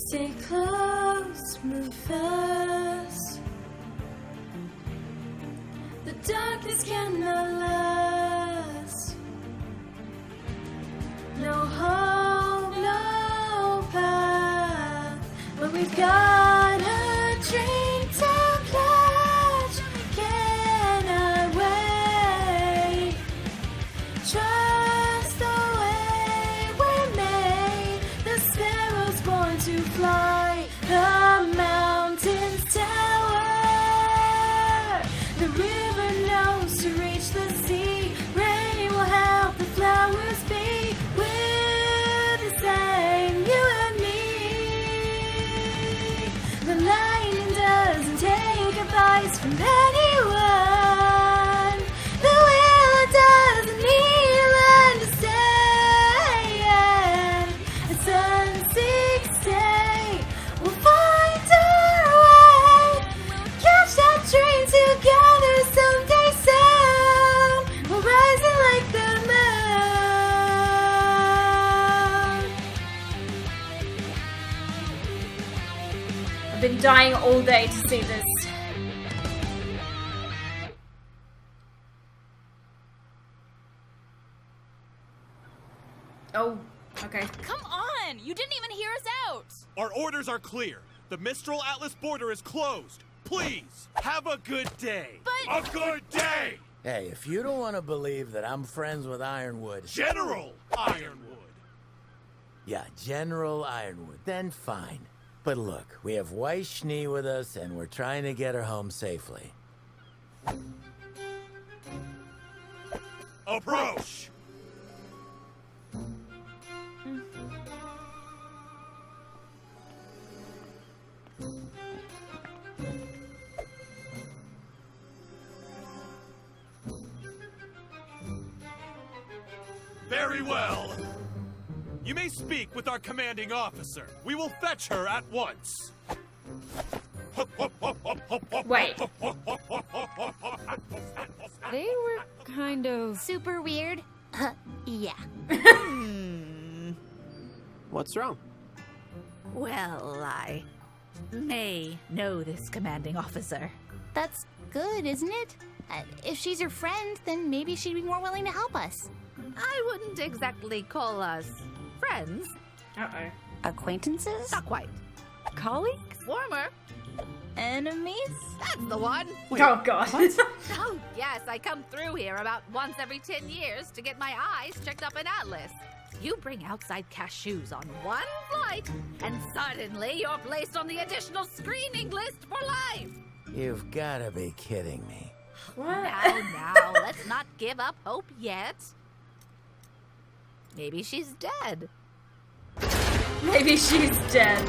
Stay close, move fast. The darkness cannot last. No hope, no path. But we've got a dream to catch. Cannot wait. Trust the way we're made. The sparrow's born to fly. The mountains tower. The river knows to reach the sea. Rain will help the flowers be. We're the same, you and me. The lion doesn't take advice from anyone. The willow doesn't need understand. At sun seeks day, we'll find our way. Catch that train together someday soon. We're rising like the moon. I've been dying all day to see this. Oh, okay. Come on! You didn't even hear us out! Our orders are clear. The Mistral Atlas border is closed. Please, have a good day. But... A good day! Hey, if you don't want to believe that I'm friends with Ironwood... General Ironwood! Yeah, General Ironwood, then fine. But look, we have Weiss Schnee with us, and we're trying to get her home safely. Approach! Very well. You may speak with our commanding officer. We will fetch her at once. Wait. They were kind of... Super weird? Yeah. What's wrong? Well, I may know this commanding officer. That's good, isn't it? If she's your friend, then maybe she'd be more willing to help us. I wouldn't exactly call us friends. Uh-oh. Acquaintances? Not quite. colleagues? Former. Enemies? That's the one. Wait, Oh, God. Oh, yes, I come through here about once every 10 years to get my eyes checked up in Atlas. You bring outside cashews on one flight, and suddenly you're placed on the additional screening list for life. You've got to be kidding me. What? Now, let's not give up hope yet. Maybe she's dead. Maybe she's dead.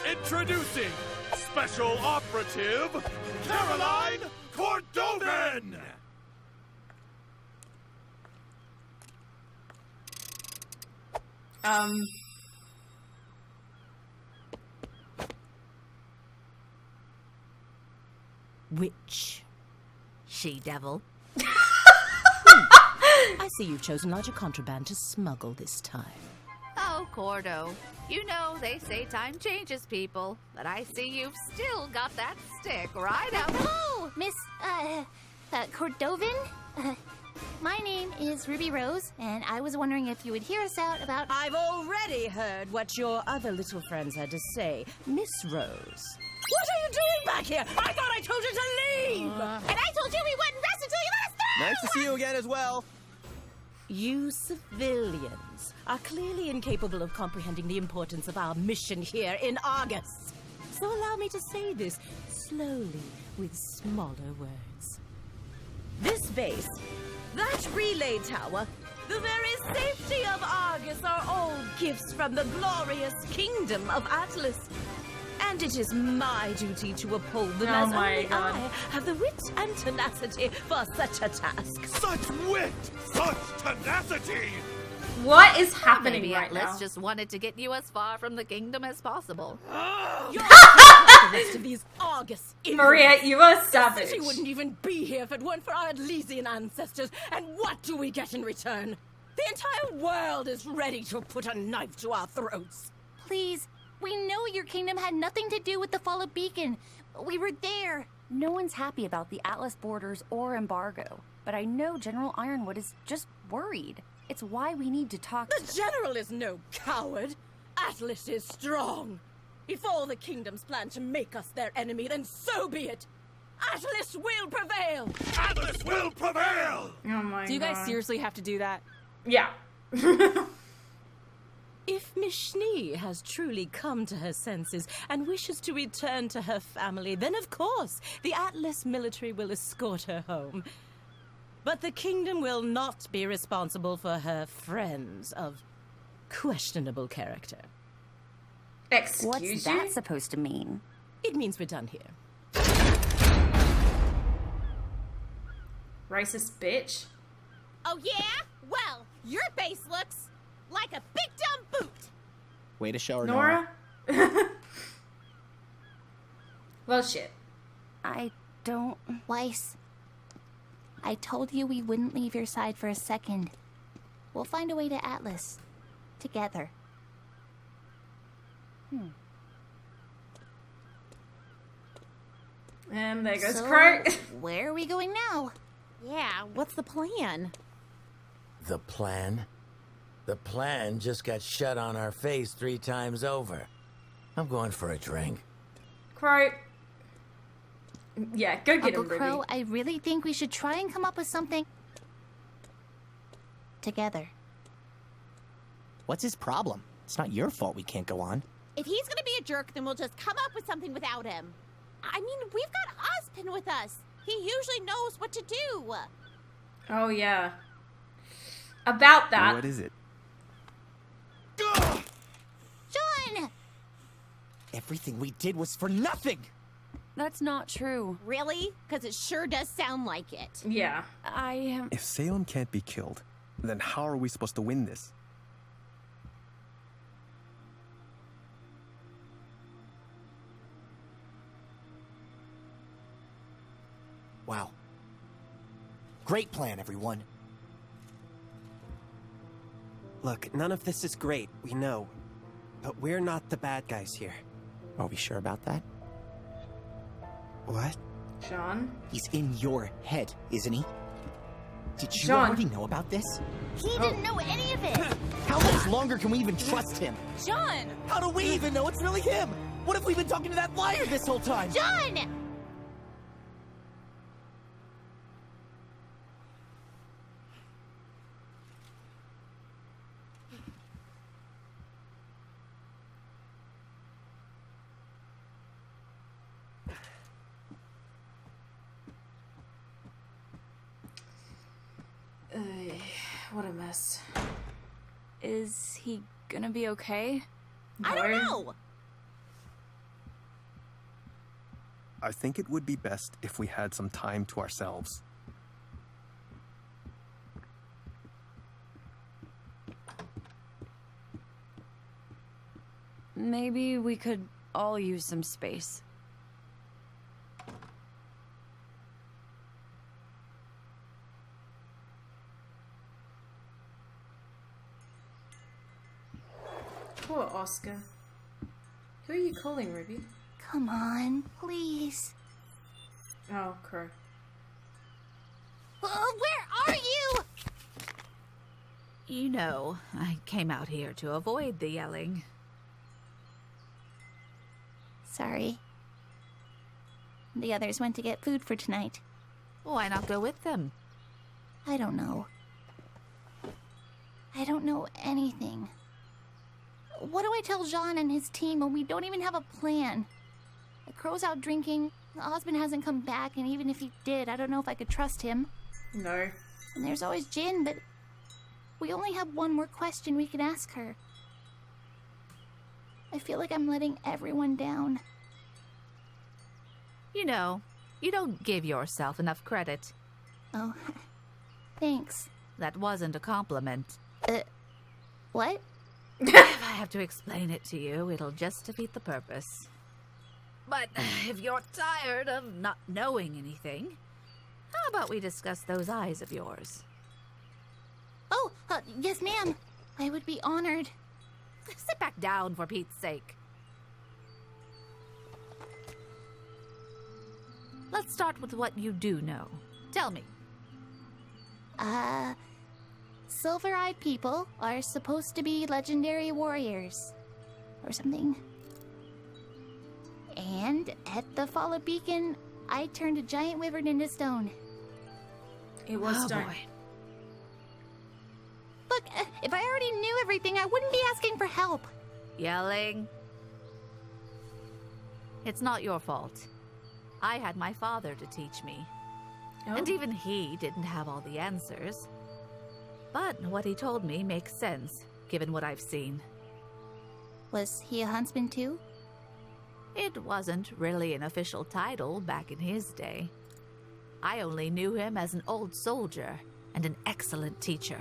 Introducing Special Operative Caroline Cordovan! Witch. She-devil. I see you've chosen larger contraband to smuggle this time. Oh, Cordo. You know, they say time changes people, but I see you've still got that stick right out. Hello, Miss, Cordovan? My name is Ruby Rose, and I was wondering if you would hear us out about... I've already heard what your other little friends had to say, Miss Rose. What are you doing back here? I thought I told you to leave! And I told you we wouldn't rest until you let us through! Nice to see you again as well. You civilians are clearly incapable of comprehending the importance of our mission here in Argus. So allow me to say this slowly with smaller words. This base, that relay tower, the very safety of Argus are all gifts from the glorious kingdom of Atlas. And it is my duty to uphold them as only I have the wit and tenacity for such a task. Such wit! Such tenacity! What is happening Maybe right Atlas now? just wanted to get you as far from the kingdom as possible. You're like the rest of these Argus Maria, idiots. you are The savage. city wouldn't even be here if it weren't for our Elysian ancestors. And what do we get in return? The entire world is ready to put a knife to our throats. Please, we know your kingdom had nothing to do with the fall of Beacon. We were there. No one's happy about the Atlas borders or embargo, but I know General Ironwood is just worried. It's why we need to talk to The General is no coward. Atlas is strong. If all the kingdoms plan to make us their enemy, then so be it. Atlas will prevail. Atlas will prevail! Oh my god. Do you guys seriously have to do that? Yeah. If Miss Schnee has truly come to her senses and wishes to return to her family, then of course the Atlas military will escort her home. But the kingdom will not be responsible for her friends of questionable character. Excuse What's you? that supposed to mean? It means we're done here. Racist bitch. Oh yeah? Well, your base looks like a big dumb boot. Way to show her, Nora? Well, shit. I don't... Weiss, I told you we wouldn't leave your side for a second. We'll find a way to Atlas. Together. And there goes So, Crow. where are we going now? Yeah, what's the plan? The plan? The plan just got shut on our face 3 times over. I'm going for a drink. Crow. Yeah, go get Uncle him, Ruby. Crow, I really think we should try and come up with something together. What's his problem? It's not your fault we can't go on. If he's gonna be a jerk, then we'll just come up with something without him. I mean, we've got Ozpin with us. He usually knows what to do. Oh, yeah. About that. What is it? John! Everything we did was for nothing! That's not true. Really? Because it sure does sound like it. Yeah. I am... If Salem can't be killed, then how are we supposed to win this? Wow. Great plan, everyone. Look, none of this is great, we know. But we're not the bad guys here. Are we sure about that? What? John? He's in your head, isn't he? Did you John. already know about this? He didn't know any of it! How much longer can we even trust him? John! How do we even know it's really him? What if we've been talking to that liar this whole time? John! What a mess. Is he gonna be okay? I don't know. I think it would be best if we had some time to ourselves. Maybe we could all use some space. Poor Oscar. Who are you calling, Ruby? Come on, please. Oh, Crow. Where are you? You know, I came out here to avoid the yelling. Sorry. The others went to get food for tonight. Why not go with them? I don't know. I don't know anything. What do I tell Jean and his team when we don't even have a plan? The Crow's out drinking, the husband hasn't come back, and even if he did, I don't know if I could trust him. No. And there's always Jin, but we only have one more question we can ask her. I feel like I'm letting everyone down. You know, you don't give yourself enough credit. Oh, thanks. That wasn't a compliment. What? If I have to explain it to you, it'll just defeat the purpose. But if you're tired of not knowing anything, how about we discuss those eyes of yours? Oh, yes, ma'am. I would be honored. Sit back down, for Pete's sake. Let's start with what you do know. Tell me. Silver-eyed people are supposed to be legendary warriors. Or something. And at the Fall of Beacon, I turned a giant wyvern into stone. It was stone. Boy. Look, if I already knew everything, I wouldn't be asking for help. Yelling. It's not your fault. I had my father to teach me. Oh. And even he didn't have all the answers. But what he told me makes sense, given what I've seen. Was he a huntsman too? It wasn't really an official title back in his day. I only knew him as an old soldier and an excellent teacher.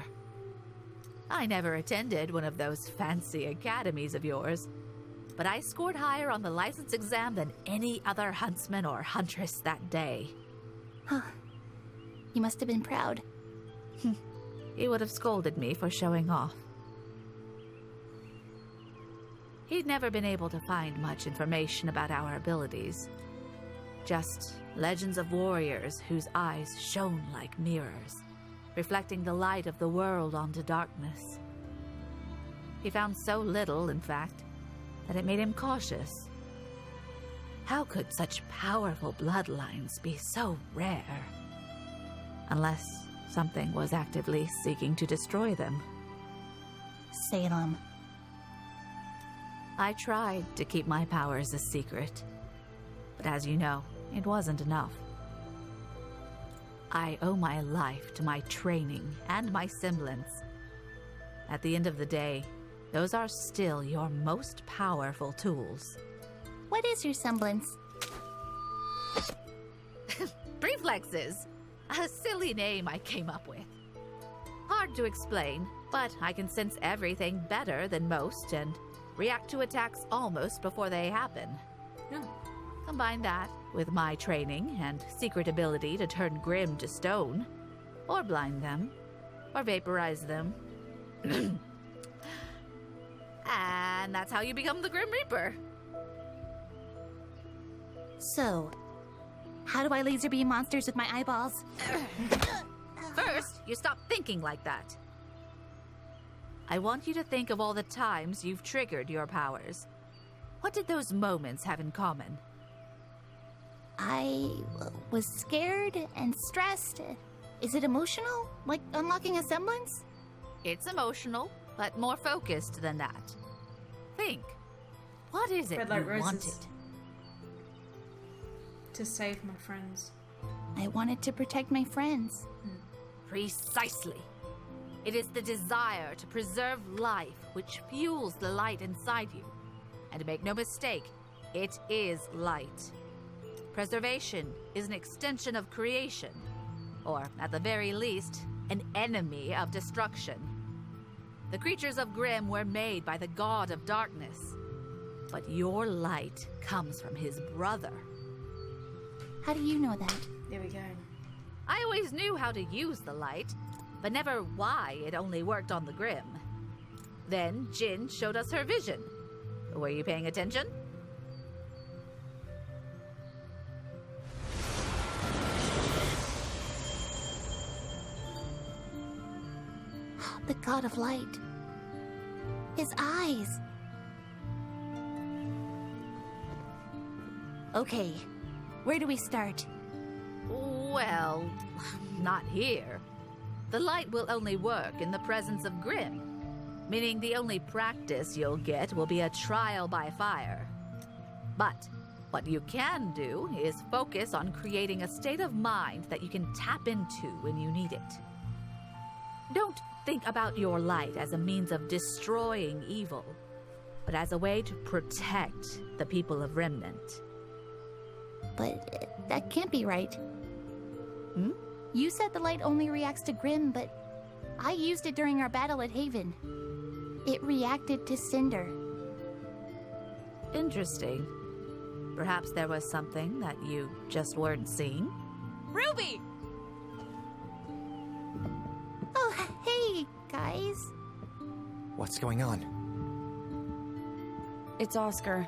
I never attended one of those fancy academies of yours, but I scored higher on the license exam than any other huntsman or huntress that day. Huh. You must have been proud. He would have scolded me for showing off. He'd never been able to find much information about our abilities. Just legends of warriors whose eyes shone like mirrors, reflecting the light of the world onto darkness. He found so little, in fact, that it made him cautious. How could such powerful bloodlines be so rare? Unless something was actively seeking to destroy them. Salem. I tried to keep my powers a secret, but as you know, it wasn't enough. I owe my life to my training and my semblance. At the end of the day, those are still your most powerful tools. What is your semblance? Reflexes! A silly name I came up with. Hard to explain, but I can sense everything better than most and react to attacks almost before they happen. Combine that with my training and secret ability to turn Grim to stone, or blind them, or vaporize them. And that's how you become the Grim Reaper. So, how do I laser beam monsters with my eyeballs? First, you stop thinking like that. I want you to think of all the times you've triggered your powers. What did those moments have in common? I was scared and stressed. Is it emotional? Like unlocking a semblance? It's emotional, but more focused than that. Think. What is it Red light you roses. wanted? To save my friends. I wanted to protect my friends. Precisely. It is the desire to preserve life which fuels the light inside you. And make no mistake, it is light. Preservation is an extension of creation, or at the very least, an enemy of destruction. The creatures of Grimm were made by the god of darkness, but your light comes from his brother. How do you know that? There we go. I always knew how to use the light, but never why it only worked on the Grimm. Then Jin showed us her vision. Were you paying attention? The god of light. His eyes. Okay, where do we start? Well, not here. The light will only work in the presence of Grimm, meaning the only practice you'll get will be a trial by fire. But what you can do is focus on creating a state of mind that you can tap into when you need it. Don't think about your light as a means of destroying evil, but as a way to protect the people of Remnant. But that can't be right. Hmm? You said the light only reacts to Grimm, but I used it during our battle at Haven. It reacted to Cinder. Interesting. Perhaps there was something that you just weren't seeing? Ruby! Oh, hey, guys. What's going on? It's Oscar.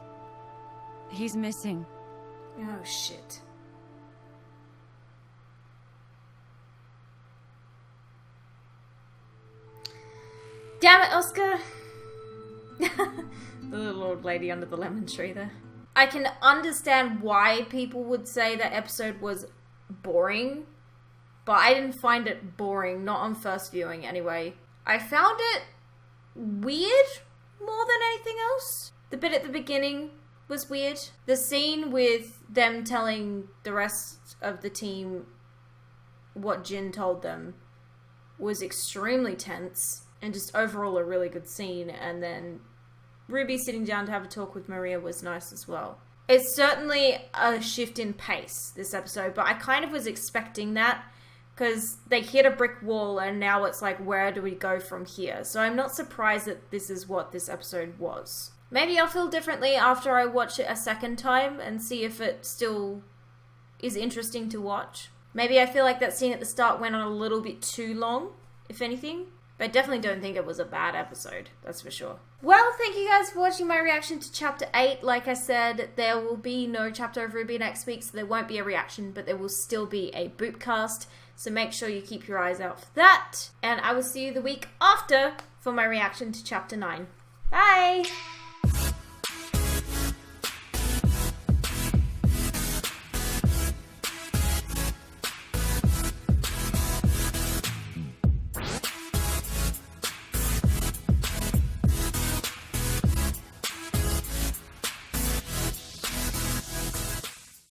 He's missing. Oh, shit. Damn it, Oscar! The little old lady under the lemon tree there. I can understand why people would say that episode was boring, but I didn't find it boring, not on first viewing anyway. I found it weird more than anything else. The bit at the beginning was weird. The scene with them telling the rest of the team what Jin told them was extremely tense and just overall a really good scene. And then Ruby sitting down to have a talk with Maria was nice as well. It's certainly a shift in pace, this episode, but I kind of was expecting that because they hit a brick wall and now it's like, where do we go from here? So I'm not surprised that this is what this episode was. Maybe I'll feel differently after I watch it a second time and see if it still is interesting to watch. Maybe I feel like that scene at the start went on a little bit too long, if anything. But I definitely don't think it was a bad episode, that's for sure. Well, thank you guys for watching my reaction to Chapter 8. Like I said, there will be no Chapter of RWBY next week, so there won't be a reaction, but there will still be a boopcast. So make sure you keep your eyes out for that. And I will see you the week after for my reaction to Chapter 9. Bye!